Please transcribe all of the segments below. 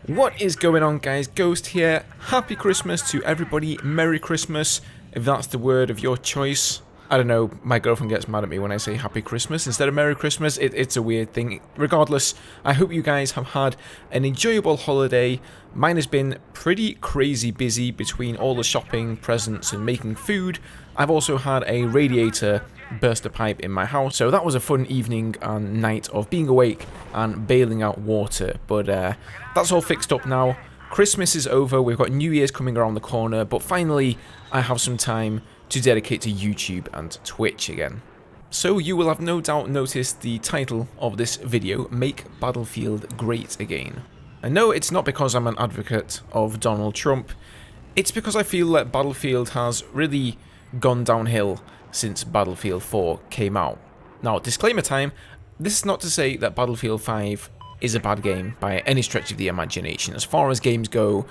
What is going on, guys? Ghost here. Happy Christmas to everybody. Merry Christmas, if that's the word of your choice. I don't know, my girlfriend gets mad at me when I say Happy Christmas instead of Merry Christmas. It's a weird thing. Regardless, I hope you guys have had an enjoyable holiday. Mine has been pretty crazy busy between all the shopping, presents, and making food. I've also had a radiator burst a pipe in my house, so that was a fun evening and night of being awake and bailing out water. But that's all fixed up now. Christmas is over, we've got New Year's coming around the corner, but finally I have some time to dedicate to YouTube and Twitch again. So you will have no doubt noticed the title of this video, Make Battlefield Great Again. And no, it's not because I'm an advocate of Donald Trump, it's because I feel that Battlefield has really gone downhill since Battlefield 4 came out. Now, disclaimer time, this is not to say that Battlefield 5 is a bad game by any stretch of the imagination. As far as games go,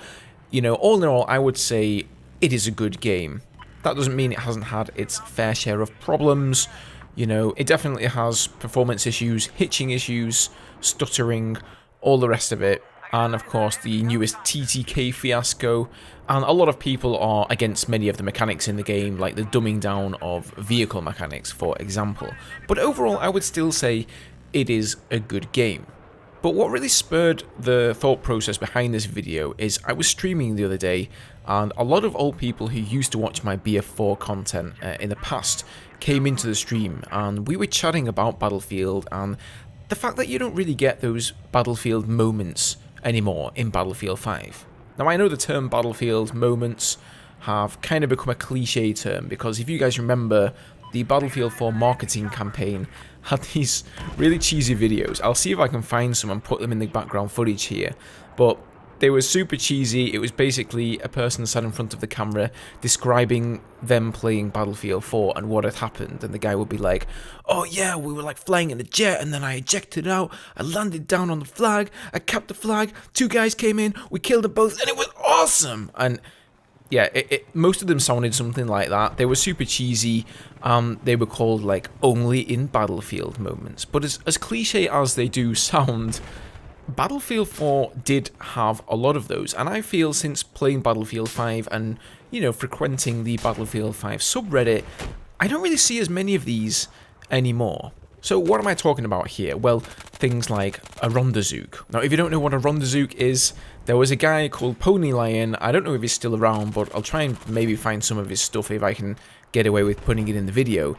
you know, all in all, I would say it is a good game. That doesn't mean it hasn't had its fair share of problems. You know, it definitely has performance issues, hitching issues, stuttering, all the rest of it. And of course the newest TTK fiasco, and a lot of people are against many of the mechanics in the game, like the dumbing down of vehicle mechanics, for example. But overall, I would still say it is a good game. But what really spurred the thought process behind this video is I was streaming the other day, and a lot of old people who used to watch my BF4 content in the past came into the stream, and we were chatting about Battlefield and the fact that you don't really get those Battlefield moments anymore in Battlefield 5. Now, I know the term Battlefield moments have kind of become a cliche term, because if you guys remember, the Battlefield 4 marketing campaign had these really cheesy videos. I'll see if I can find some and put them in the background footage here, but they were super cheesy. It was basically a person sat in front of the camera describing them playing Battlefield 4 and what had happened, and the guy would be like, oh yeah, we were like flying in a jet, and then I ejected out, I landed down on the flag, I capped the flag, two guys came in, we killed them both, and it was awesome! And yeah, most of them sounded something like that. They were super cheesy. They were called like only in Battlefield moments. But as cliche as they do sound, Battlefield 4 did have a lot of those, and I feel since playing Battlefield 5 and, you know, frequenting the Battlefield 5 subreddit, I don't really see as many of these anymore. So what am I talking about here? Well, things like a Rondazook. Now, if you don't know what a Rondazook is, there was a guy called Pony Lion. I don't know if he's still around, but I'll try and maybe find some of his stuff if I can get away with putting it in the video.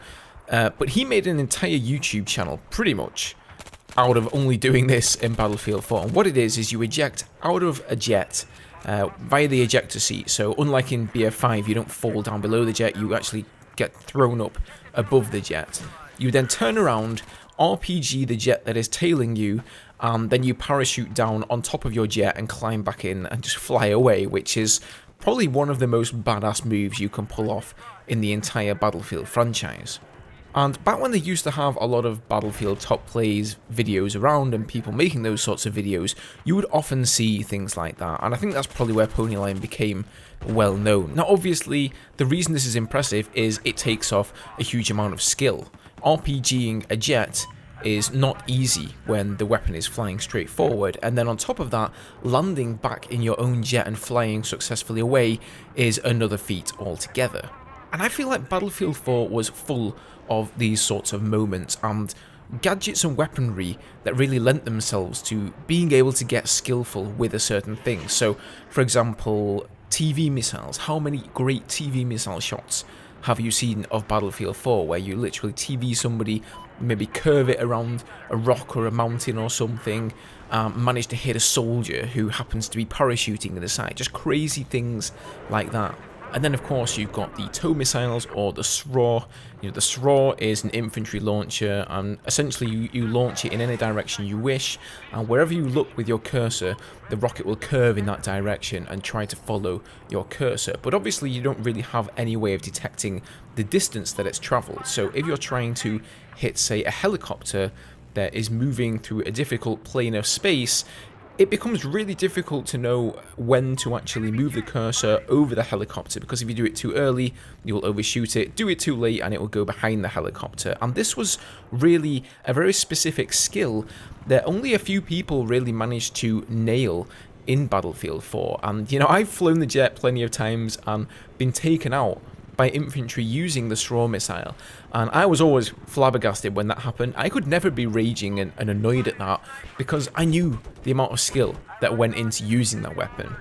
But he made an entire YouTube channel, pretty much, out of only doing this in Battlefield 4. And what it is you eject out of a jet via the ejector seat. So unlike in BF5, you don't fall down below the jet, you actually get thrown up above the jet. You then turn around, RPG the jet that is tailing you, and then you parachute down on top of your jet and climb back in and just fly away, which is probably one of the most badass moves you can pull off in the entire Battlefield franchise. And back when they used to have a lot of Battlefield top plays videos around and people making those sorts of videos, you would often see things like that, and I think that's probably where Pony Lion became well known. Now obviously, the reason this is impressive is it takes off a huge amount of skill. RPGing a jet is not easy when the weapon is flying straight forward, and then on top of that, landing back in your own jet and flying successfully away is another feat altogether. And I feel like Battlefield 4 was full of these sorts of moments and gadgets and weaponry that really lent themselves to being able to get skillful with a certain thing. So, for example, TV missiles. How many great TV missile shots have you seen of Battlefield 4 where you literally TV somebody, maybe curve it around a rock or a mountain or something, manage to hit a soldier who happens to be parachuting in the side, just crazy things like that. And then of course you've got the tow missiles, or the SRAW. You know, the SRAW is an infantry launcher, and essentially you launch it in any direction you wish, and wherever you look with your cursor, the rocket will curve in that direction and try to follow your cursor. But obviously you don't really have any way of detecting the distance that it's travelled, so if you're trying to hit, say, a helicopter that is moving through a difficult plane of space, it becomes really difficult to know when to actually move the cursor over the helicopter, because if you do it too early, you'll overshoot it, do it too late, and it will go behind the helicopter. And this was really a very specific skill that only a few people really managed to nail in Battlefield 4. And, you know, I've flown the jet plenty of times and been taken out by infantry using the straw missile. And I was always flabbergasted when that happened. I could never be raging and annoyed at that because I knew the amount of skill that went into using that weapon.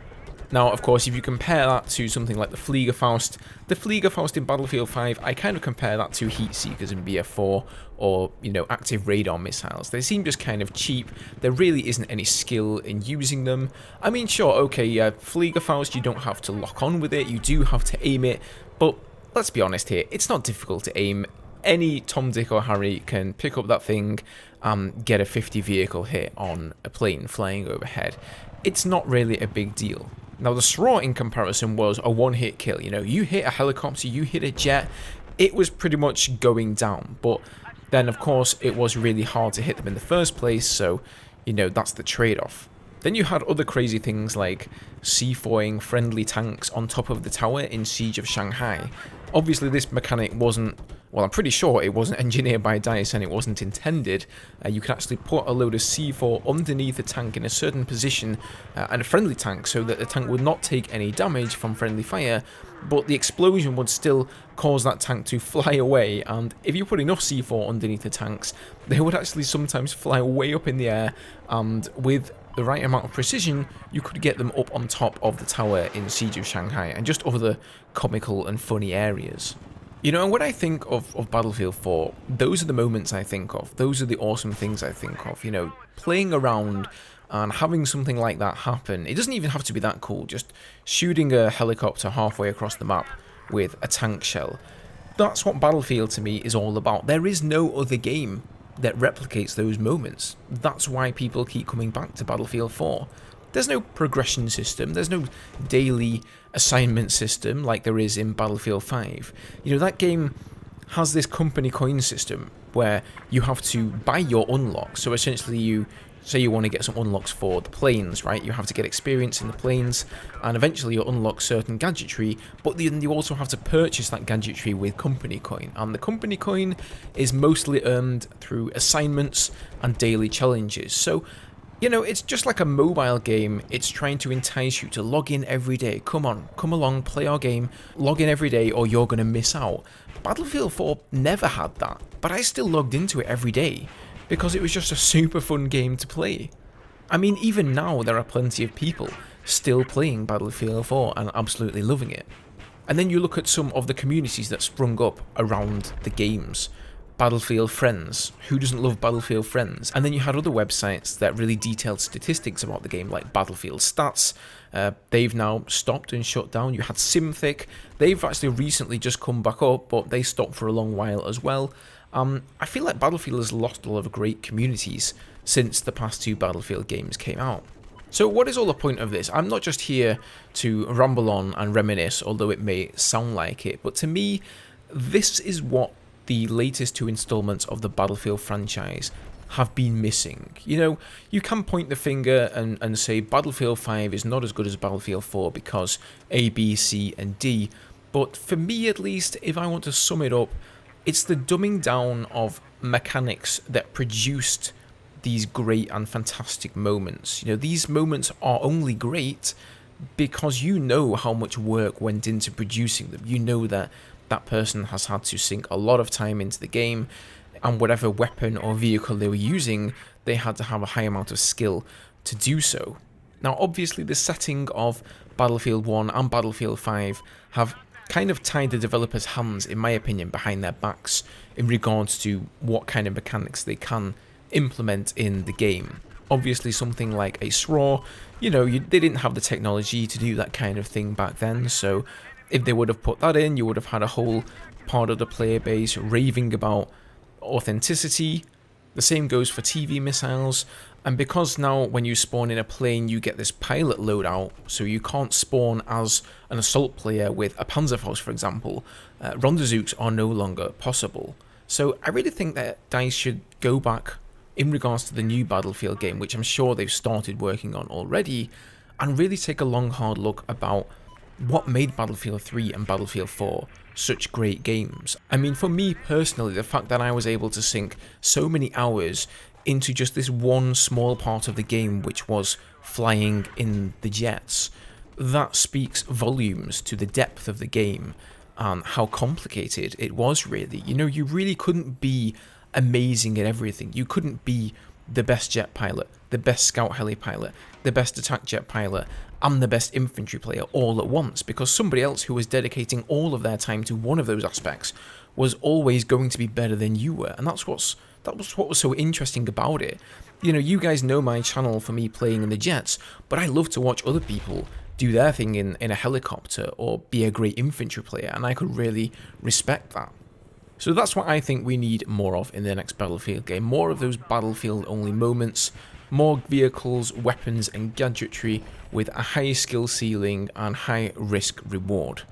Now, of course, if you compare that to something like the Fliegerfaust in Battlefield 5, I kind of compare that to Heat Seekers in BF4 or, you know, active radar missiles. They seem just kind of cheap. There really isn't any skill in using them. I mean, sure, okay, yeah, Fliegerfaust, you don't have to lock on with it. You do have to aim it, but let's be honest here, it's not difficult to aim. Any Tom, Dick or Harry can pick up that thing and get a 50 vehicle hit on a plane flying overhead. It's not really a big deal. Now, the SRAW in comparison was a one-hit kill. You know, you hit a helicopter, you hit a jet, it was pretty much going down. But then, of course, it was really hard to hit them in the first place, so, you know, that's the trade-off. Then you had other crazy things like C4ing friendly tanks on top of the tower in Siege of Shanghai. Obviously, this mechanic wasn't, well, I'm pretty sure it wasn't engineered by DICE and it wasn't intended. You could actually put a load of C4 underneath a tank in a certain position and a friendly tank so that the tank would not take any damage from friendly fire, but the explosion would still cause that tank to fly away. And if you put enough C4 underneath the tanks, they would actually sometimes fly way up in the air, and with the right amount of precision, you could get them up on top of the tower in Siege of Shanghai and just other comical and funny areas. You know, and when I think of Battlefield 4, those are the moments I think of. Those are the awesome things I think of. You know, playing around and having something like that happen. It doesn't even have to be that cool. Just shooting a helicopter halfway across the map with a tank shell. That's what Battlefield to me is all about. There is no other game that replicates those moments. That's why people keep coming back to Battlefield 4. There's no progression system, there's no daily assignment system like there is in Battlefield 5. You know, that game has this company coin system where you have to buy your unlocks. So essentially you say you want to get some unlocks for the planes, right? You have to get experience in the planes, and eventually you'll unlock certain gadgetry, but then you also have to purchase that gadgetry with company coin. And the company coin is mostly earned through assignments and daily challenges. So, you know, it's just like a mobile game. It's trying to entice you to log in every day. Come on, come along, play our game, log in every day or you're going to miss out. Battlefield 4 never had that, but I still logged into it every day because it was just a super fun game to play. I mean, even now there are plenty of people still playing Battlefield 4 and absolutely loving it. And then you look at some of the communities that sprung up around the games. Battlefield Friends. Who doesn't love Battlefield Friends? And then you had other websites that really detailed statistics about the game, like Battlefield Stats. They've now stopped and shut down. You had Simthic. They've actually recently just come back up, but they stopped for a long while as well. I feel like Battlefield has lost a lot of great communities since the past two Battlefield games came out. So what is all the point of this? I'm not just here to ramble on and reminisce, although it may sound like it, but to me, this is what the latest two installments of the Battlefield franchise have been missing. You know, you can point the finger and say Battlefield 5 is not as good as Battlefield 4 because A, B, C, and D, but for me at least, if I want to sum it up, it's the dumbing down of mechanics that produced these great and fantastic moments. You know, these moments are only great because you know how much work went into producing them. You know that that person has had to sink a lot of time into the game, and whatever weapon or vehicle they were using, they had to have a high amount of skill to do so. Now, obviously, the setting of Battlefield 1 and Battlefield 5 have kind of tied the developers' hands, in my opinion, behind their backs in regards to what kind of mechanics they can implement in the game. Obviously, something like a SRAW, you know, they didn't have the technology to do that kind of thing back then, so if they would have put that in, you would have had a whole part of the player base raving about authenticity. The same goes for TV missiles, and because now when you spawn in a plane you get this pilot loadout, so you can't spawn as an assault player with a Panzerfaust, for example, rendezvous are no longer possible. So I really think that DICE should go back in regards to the new Battlefield game, which I'm sure they've started working on already, and really take a long hard look about what made Battlefield 3 and Battlefield 4 such great games. I mean, for me personally, the fact that I was able to sink so many hours into just this one small part of the game, which was flying in the jets. That speaks volumes to the depth of the game and how complicated it was, really. You know, you really couldn't be amazing at everything. You couldn't be the best jet pilot, the best scout heli pilot, the best attack jet pilot, and the best infantry player all at once, because somebody else who was dedicating all of their time to one of those aspects was always going to be better than you were. And that was what was so interesting about it. You know, you guys know my channel for me playing in the jets, but I love to watch other people do their thing in a helicopter or be a great infantry player, and I could really respect that. So that's what I think we need more of in the next Battlefield game. More of those Battlefield-only moments, more vehicles, weapons and gadgetry with a high skill ceiling and high risk reward.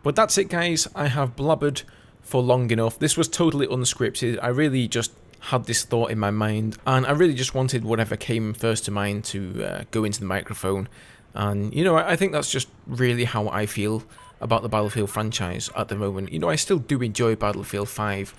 But that's it, guys. I have blabbered for long enough. This was totally unscripted. I really just had this thought in my mind, and I really just wanted whatever came first to mind to go into the microphone. And, you know, I think that's just really how I feel about the Battlefield franchise at the moment. You know, I still do enjoy Battlefield 5,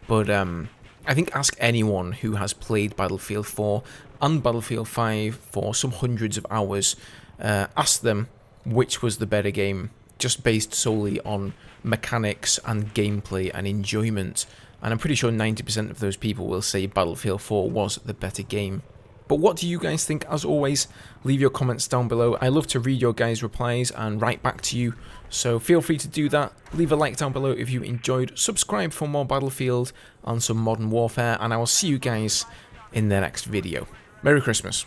but I think ask anyone who has played Battlefield 4 and Battlefield 5 for some hundreds of hours, ask them which was the better game, just based solely on mechanics and gameplay and enjoyment. And I'm pretty sure 90% of those people will say Battlefield 4 was the better game. But what do you guys think? As always, leave your comments down below. I love to read your guys' replies and write back to you. So feel free to do that. Leave a like down below if you enjoyed. Subscribe for more Battlefield and some Modern Warfare. And I will see you guys in the next video. Merry Christmas.